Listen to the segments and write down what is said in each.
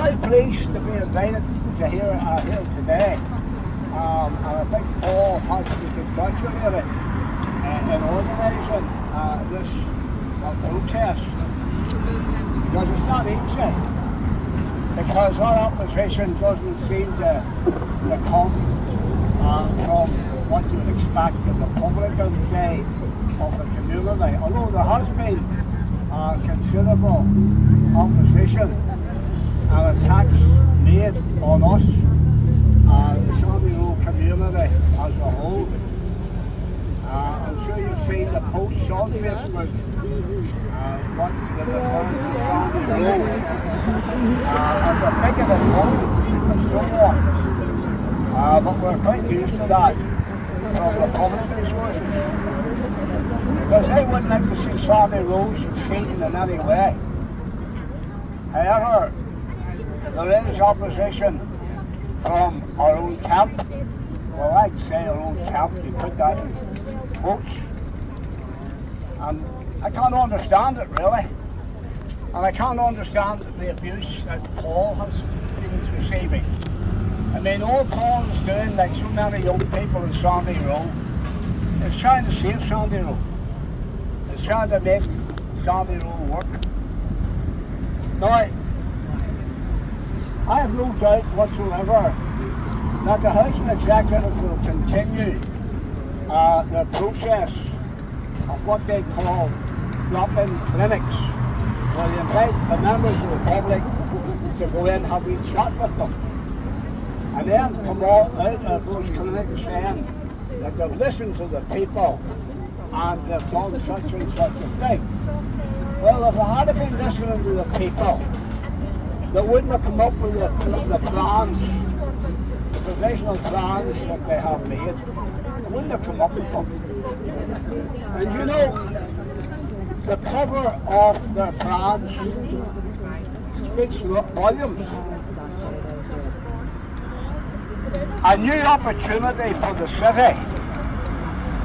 very pleased to be invited to here today. And I think Paul has to be congratulated in organising this protest. Because it's not easy. Because our opposition doesn't seem to come from what you would expect as a Republican say of the community. Although there has been considerable opposition and attacks made on us, the Sandy Road community as a whole. I'm sure you've seen the posts on Facebook, what the return to Sandy Road as a bigoted vote and so on. But we're quite used to that from the public resources. Because they wouldn't like to see Sandy Road succeeding in any way. However, there is opposition from our own camp. Well, I'd say our own camp, you put that in quotes. And I can't understand it really. And I can't understand the abuse that Paul has been receiving. I mean, all Paul is doing, like so many young people in Sandy Road, is trying to save Sandy Road. It's trying to make Sandy Road work. Now, I have no doubt whatsoever that the House and Executive will continue their process of what they call drop-in clinics, where they invite the members of the public to go in and have a chat with them. And then come out of those clinics saying that they've listened to the people and they've done such and such a thing. Well, if they had been listening to the people, they wouldn't have come up with the plans, the provisional plans that they have made. They wouldn't have come up with them. And you know, the cover of their plans speaks volumes. A new opportunity for the city.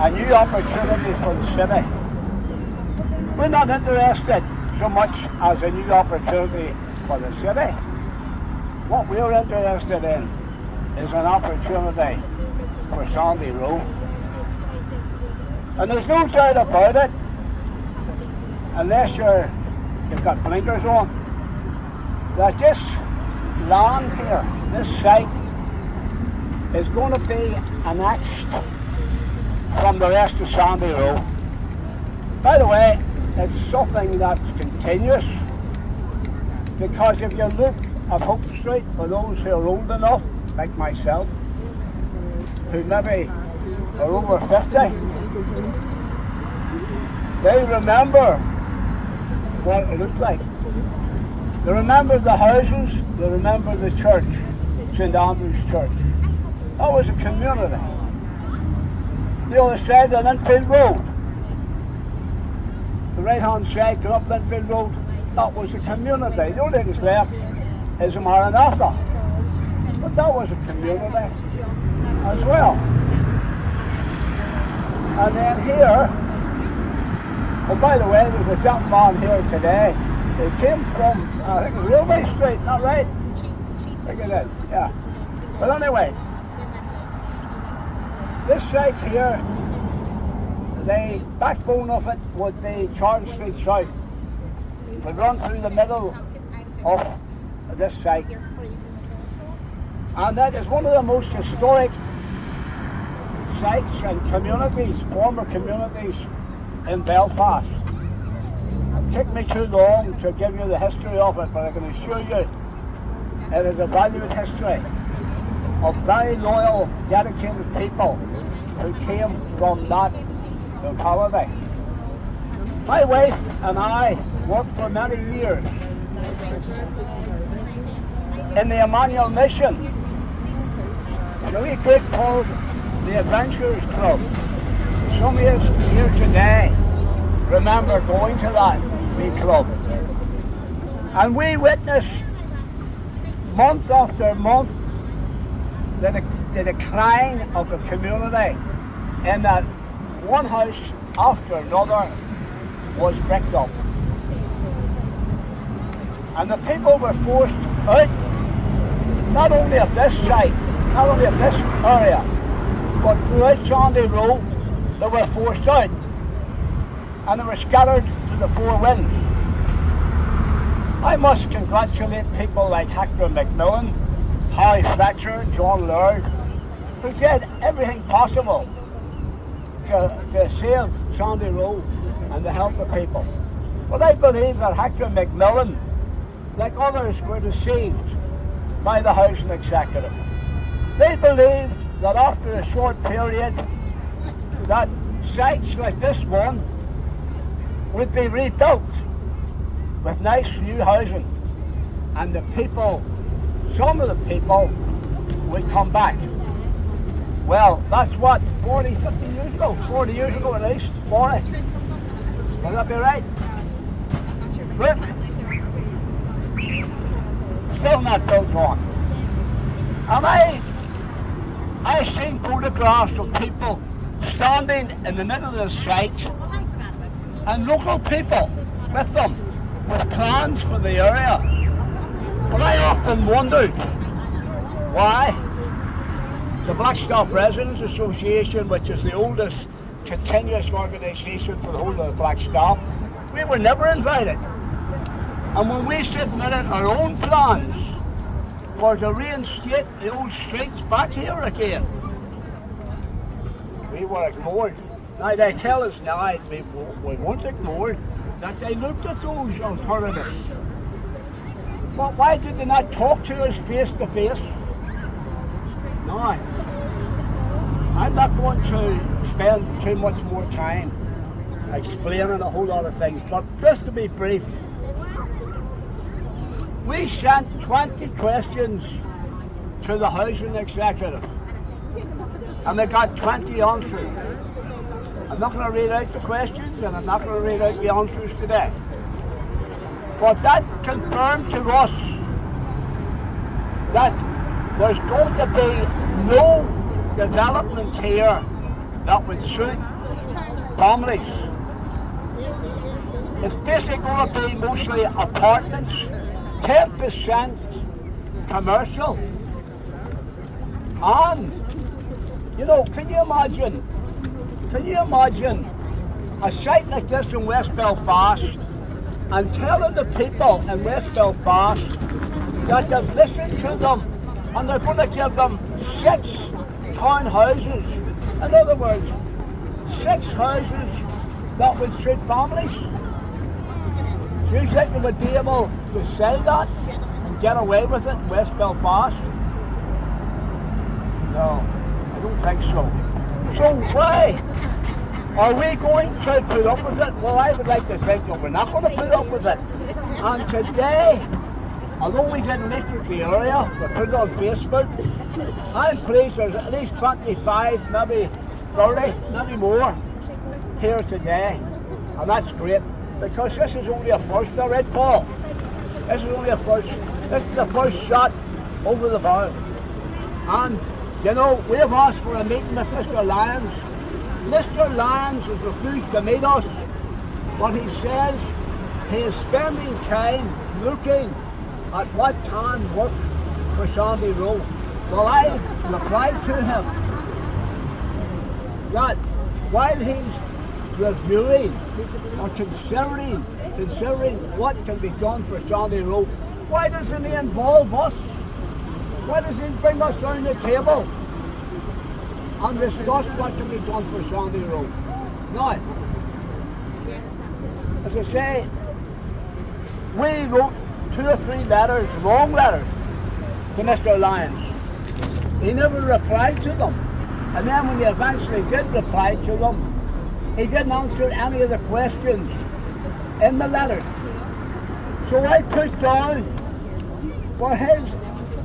A new opportunity for the city. We're not interested so much as a new opportunity for the city. What we're interested in is an opportunity for Sandy Road. And there's no doubt about it, unless you've got blinkers on, that this land here, this site, is going to be annexed from the rest of Sandy Road. By the way, it's something that's continuous, because if you look at Hope Street, for those who are old enough, like myself, who maybe are over 50, they remember what it looked like. They remember the houses, they remember the church, St Andrew's Church. That was a community. The other side of Linfield Road, the right hand side going up Linfield Road, that was a community. The only thing that's left is a Maranatha. But that was a community as well. And then here, oh by the way, there's a gentleman here today. He came from, I think, Railway Street, not right? I think it is, yeah. But anyway, this site here, the backbone of it would be Charles Street South. It would run through the middle of this site. And that is one of the most historic sites and communities, former communities in Belfast. It took me too long to give you the history of it, but I can assure you it is a valued history of very loyal, dedicated people who came from that locality. My wife and I worked for many years in the Emmanuel Mission, in a wee group called the Adventurers Club. Some of us here today remember going to that wee club. And we witnessed month after month the decline of the community, in that one house after another was bricked up. And the people were forced out not only of this site, not only of this area, but throughout Sandie Row, they were forced out and they were scattered to the four winds. I must congratulate people like Hector McMillan, Harry Fletcher, John Laird, who did everything possible to save Sandie Row and to help the people. But I believe that Hector McMillan, like others, were deceived by the Housing Executive. They believed that after a short period that sites like this one would be rebuilt with nice new housing and the people, some of the people, would come back. Well, that's what, 40 years ago at least, 40. Will that be right? But still not built on. And I seen photographs of people standing in the middle of the site and local people with them, with plans for the area. But I often wondered why the Blackstaff Residents Association, which is the oldest continuous organisation for the whole of the Blackstaff, we were never invited. And when we submitted our own plans for to reinstate the old streets back here again, we were ignored. Now they tell us now we weren't ignored, that they looked at those alternatives. But why did they not talk to us face to face? No, I'm not going to spend too much more time explaining a whole lot of things, but just to be brief, we sent 20 questions to the Housing Executive and they got 20 answers. I'm not going to read out the questions and I'm not going to read out the answers today. But that confirmed to us that there's going to be no development here that would suit families. It's basically going to be mostly apartments, 10% commercial. And, you know, can you imagine a site like this in West Belfast and telling the people in West Belfast that they've listened to them and they're going to give them 6 townhouses. In other words, 6 houses that would suit families. Do you think they would be able to say that and get away with it in West Belfast? No, I don't think so. So why are we going to put up with it? Well, I would like to think that we're not going to put up with it. And today, although we didn't leaflet the area, we put it on Facebook, I'm pleased there's at least 25, maybe 30, maybe more here today. And that's great, because this is only a first, all right, Paul? This is only a first. This is the first shot over the bow. And, you know, we have asked for a meeting with Mr. Lyons. Mr. Lyons has refused to meet us, but he says he is spending time looking at what can work for Sandie Row. Well, I replied to him that while he's reviewing or considering what can be done for Sandie Row, why doesn't he involve us? Why doesn't he bring us down the table and discuss what can be done for Sandie Row? Now, as I say, we wrote 2 or 3 letters, long letters, to Mr. Lyons. He never replied to them. And then when he eventually did reply to them, he didn't answer any of the questions in the letters. So I put down, for his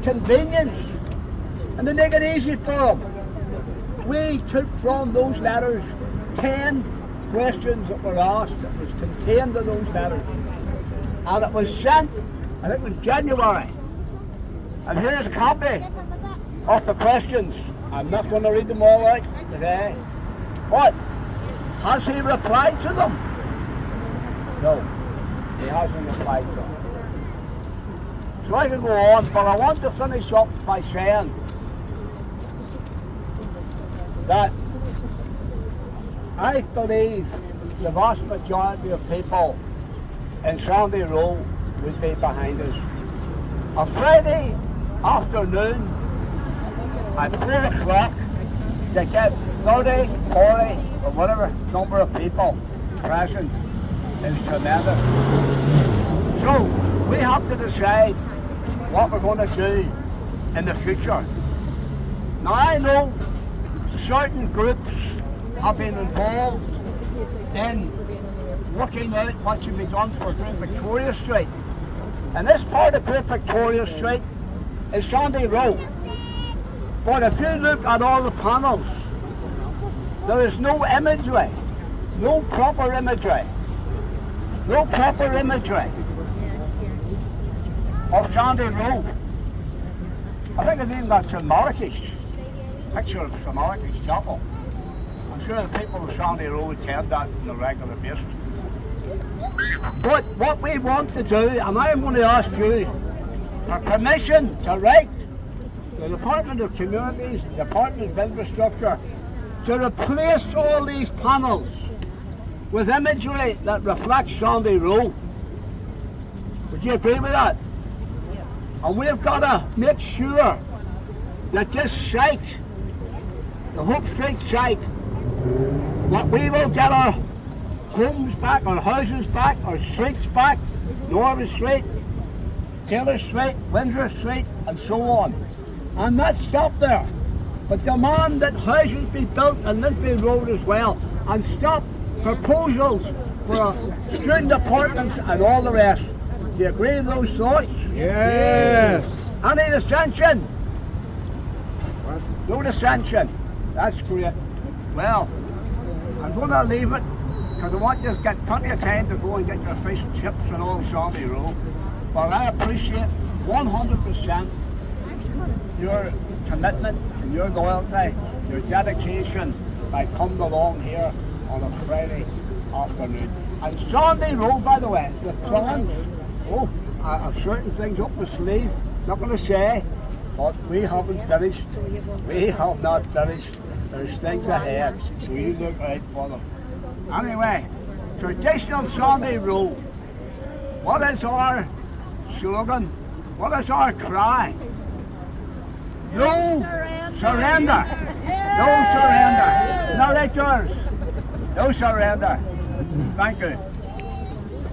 convenience and to make it easy for him, we took from those letters 10 questions that were asked that was contained in those letters. And it was sent, I think it was January. And here's a copy of the questions. I'm not going to read them all out today. But has he replied to them? No, he hasn't replied to them. So I can go on, but I want to finish up by saying that I believe the vast majority of people in Sandy Row would be behind us. A Friday afternoon at 4 o'clock to get 30, 40 or whatever number of people present is tremendous. So we have to decide what we're going to do in the future. Now I know certain groups have been involved in working out what should be done for Great Victoria Street. And this part of Great Victoria Street is Sandy Row. But if you look at all the panels, there is no imagery, no proper imagery of Sandy Row. I think it's even got St Markish, picture of St Markish Chapel. I'm sure the people of Sandy Row attend that on a regular basis. But what we want to do, and I am going to ask you for permission to write the Department of Communities, Department of Infrastructure, to replace all these panels with imagery that reflects Sandy Row. Would you agree with that? And we've got to make sure that this site, the Hope Street site, that we will get our homes back, our houses back, our streets back, Norwood Street, Taylor Street, Windsor Street, and so on. And not stop there, but demand that houses be built on Linfield Road as well, and stop proposals for student apartments and all the rest. Do you agree with those thoughts? Yes. Any dissension? No dissension. That's great. Well, I'm going to leave it because I want you to get plenty of time to go and get your fish and chips and all Sandy Row. But I appreciate 100% your commitment and your loyalty, your dedication by coming along here on a Friday afternoon. And Sandy Row, by the way, the plans, I have certain things up my sleeve, not going to say, but we haven't finished. We have not finished. There's things ahead, so you look out for them. Anyway, traditional Sandy Row. What is our slogan? What is our cry? No surrender. No surrender. Narrators. No surrender. Thank you.